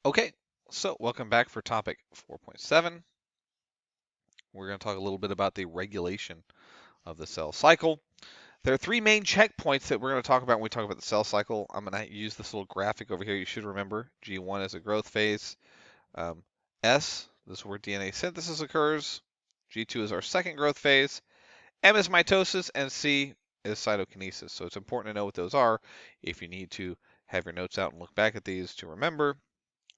Okay, so welcome back for topic 4.7. We're going to talk a little bit about the regulation of the cell cycle. There are three main checkpoints that we're going to talk about when we talk about the cell cycle. I'm going to use this little graphic over here. You should remember G1 is a growth phase. Um, S, this is where DNA synthesis occurs. G2 is our second growth phase. M is mitosis, and C is cytokinesis. So it's important to know what those are if you need to have your notes out and look back at these to remember.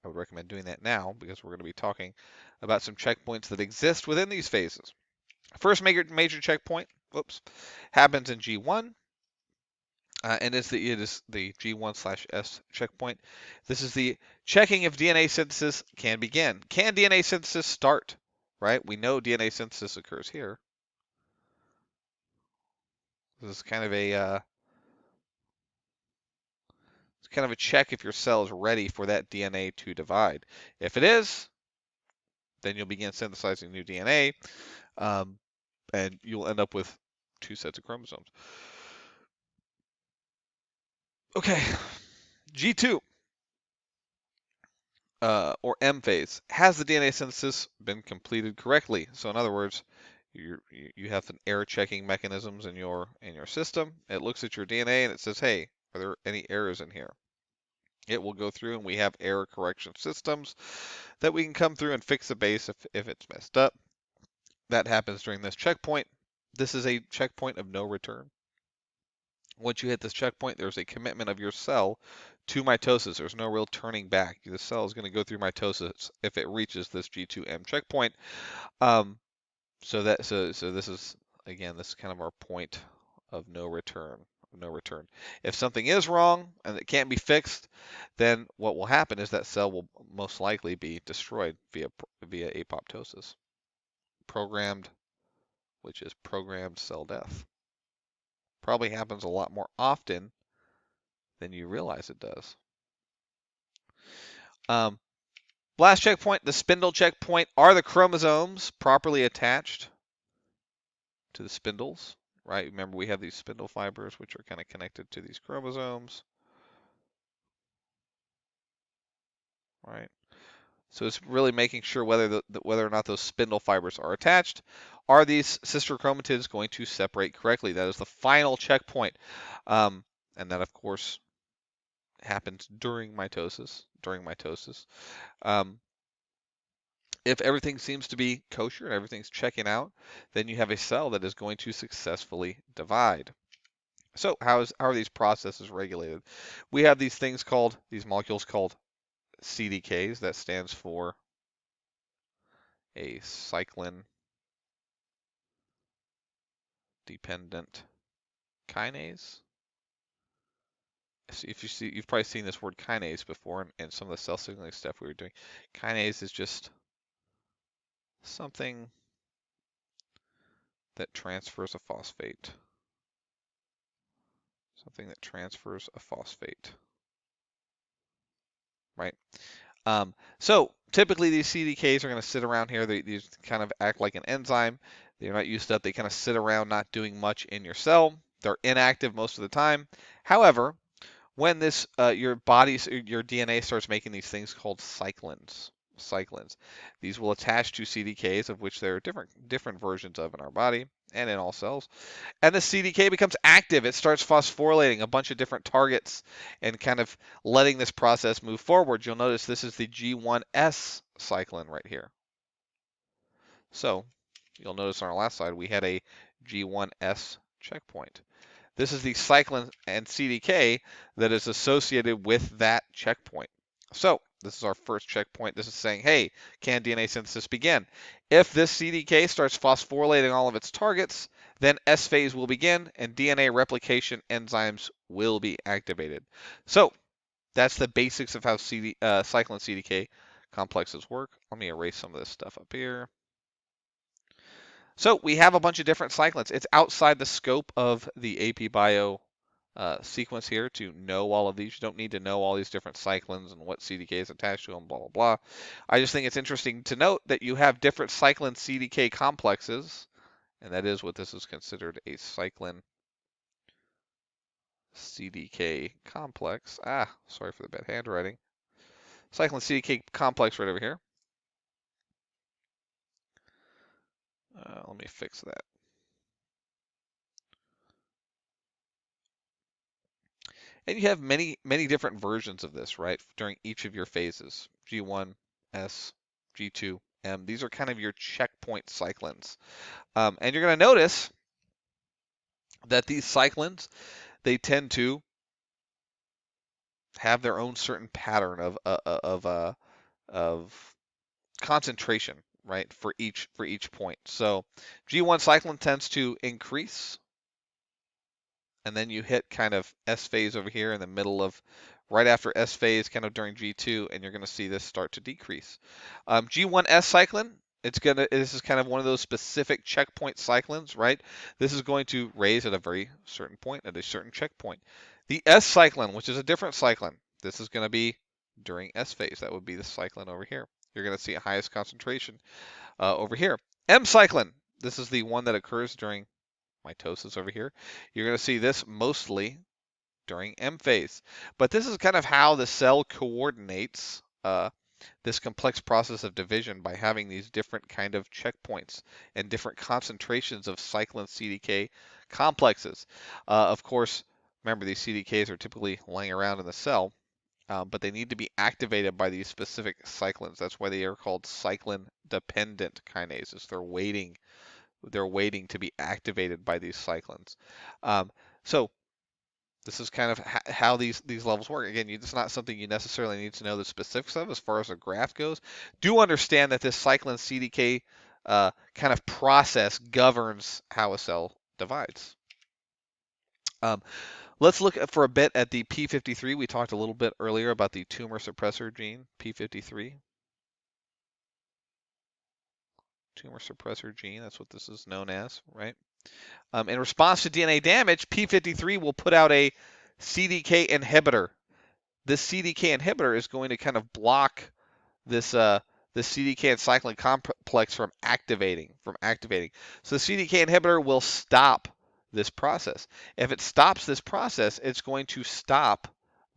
I would recommend doing that now because we're going to be talking about some checkpoints that exist within these phases. First major checkpoint, happens in G1, and it is the G1/S checkpoint. This is the checking if DNA synthesis can begin. Can DNA synthesis start? Right? We know DNA synthesis occurs here. This is kind of a it's kind of a check if your cell is ready for that DNA to divide. If it is, then you'll begin synthesizing new DNA. Um, and you'll end up with two sets of chromosomes. Okay, G2 or M phase. Has the DNA synthesis been completed correctly? So in other words, you have some error checking mechanisms in your system. It looks at your DNA and it says, hey, are there any errors in here? It will go through and we have error correction systems that we can come through and fix the base if it's messed up. That happens during this checkpoint. This is a checkpoint of no return. Once you hit this checkpoint, there's a commitment of your cell to mitosis. There's no real turning back. The cell is going to go through mitosis if it reaches this G2M checkpoint. So this is again, this is kind of our point of no return. If something is wrong and it can't be fixed, then what will happen is that cell will most likely be destroyed via apoptosis, which is programmed cell death. Probably happens a lot more often than you realize it does. Last checkpoint, the spindle checkpoint. Are the chromosomes properly attached to the spindles? Right? Remember, we have these spindle fibers which are kind of connected to these chromosomes. Right? So it's really making sure whether or not those spindle fibers are attached. Are these sister chromatids going to separate correctly? That is the final checkpoint, and that of course happens during mitosis. If everything seems to be kosher and everything's checking out, then you have a cell that is going to successfully divide. So how are these processes regulated? We have these molecules called CDKs. That stands for a cyclin dependent kinase. So you've probably seen this word kinase before in some of the cell signaling stuff we were doing. Kinase is just something that transfers a phosphate. Right? So typically these CDKs are going to sit around here. These kind of act like an enzyme. They're not used up. They kind of sit around not doing much in your cell. They're inactive most of the time. However, when your DNA starts making these things called cyclins. These will attach to CDKs, of which there are different versions of in our body and in all cells. And the CDK becomes active. It starts phosphorylating a bunch of different targets and kind of letting this process move forward. You'll notice this is the G1S cyclin right here. So you'll notice on our last slide we had a G1S checkpoint. This is the cyclin and CDK that is associated with that checkpoint. So this is our first checkpoint. This is saying, hey, can DNA synthesis begin? If this CDK starts phosphorylating all of its targets, then S phase will begin and DNA replication enzymes will be activated. So that's the basics of how cyclin CDK complexes work. Let me erase some of this stuff up here. So we have a bunch of different cyclins. It's outside the scope of the AP Bio sequence here to know all of these. You don't need to know all these different cyclins and what CDK is attached to them, blah, blah, blah. I just think it's interesting to note that you have different cyclin CDK complexes, and that is what this is considered, a cyclin CDK complex. Sorry for the bad handwriting. cyclin CDK complex right over here. Let me fix that. And you have many, many different versions of this, right, during each of your phases. G1, S, G2, M. These are kind of your checkpoint cyclins. And you're going to notice that these cyclins, they tend to have their own certain pattern of concentration, right, for each point. So G1 cyclin tends to increase, and then you hit kind of S phase over here in the middle of, right after S phase, kind of during G2, and you're going to see this start to decrease. G1S cyclin, this is kind of one of those specific checkpoint cyclins, right? This is going to raise at a very certain point, at a certain checkpoint. The S cyclin, which is a different cyclin, this is going to be during S phase. That would be the cyclin over here. You're going to see a highest concentration over here. M cyclin, this is the one that occurs during mitosis over here. You're going to see this mostly during M phase. But this is kind of how the cell coordinates this complex process of division by having these different kind of checkpoints and different concentrations of cyclin CDK complexes. Of course, remember these CDKs are typically laying around in the cell, but they need to be activated by these specific cyclins. That's why they are called cyclin-dependent kinases. They're waiting to be activated by these cyclins. So this is kind of how these levels work. Again, it's not something you necessarily need to know the specifics of as far as a graph goes. Do understand that this cyclin CDK kind of process governs how a cell divides. Let's look for a bit at the P53. We talked a little bit earlier about the tumor suppressor gene, P53. Tumor suppressor gene, that's what this is known as, right? In response to DNA damage, P53 will put out a CDK inhibitor. This CDK inhibitor is going to kind of block this CDK and cyclin complex from activating. So the CDK inhibitor will stop this process. If it stops this process, it's going to stop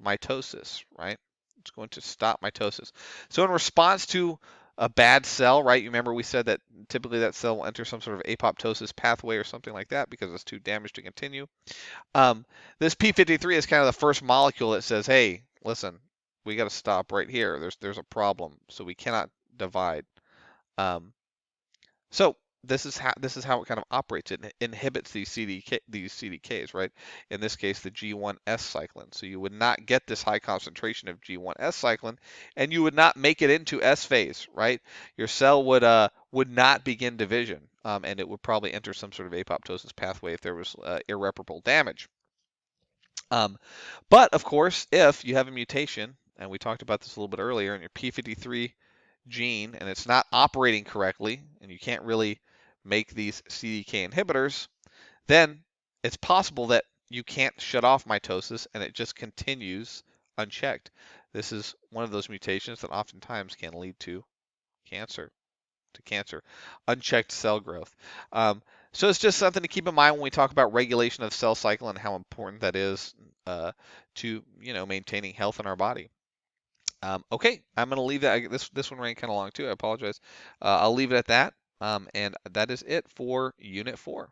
mitosis, right? It's going to stop mitosis. So in response to a bad cell, right? You remember we said that typically that cell will enter some sort of apoptosis pathway or something like that because it's too damaged to continue. This P53 is kind of the first molecule that says, hey, listen, we got to stop right here. There's a problem, so we cannot divide. So this is how it kind of operates. It inhibits these CDKs, right? In this case, the G1S cyclin. So you would not get this high concentration of G1S cyclin, and you would not make it into S phase, right? Your cell would not begin division, and it would probably enter some sort of apoptosis pathway if there was irreparable damage. But of course, if you have a mutation, and we talked about this a little bit earlier, in your P53 gene, and it's not operating correctly, and you can't really make these CDK inhibitors, then it's possible that you can't shut off mitosis and it just continues unchecked. This is one of those mutations that oftentimes can lead to cancer. Unchecked cell growth. So it's just something to keep in mind when we talk about regulation of cell cycle and how important that is to maintaining health in our body. Okay, I'm going to leave that. This one ran kind of long too. I apologize. I'll leave it at that. And that is it for Unit 4.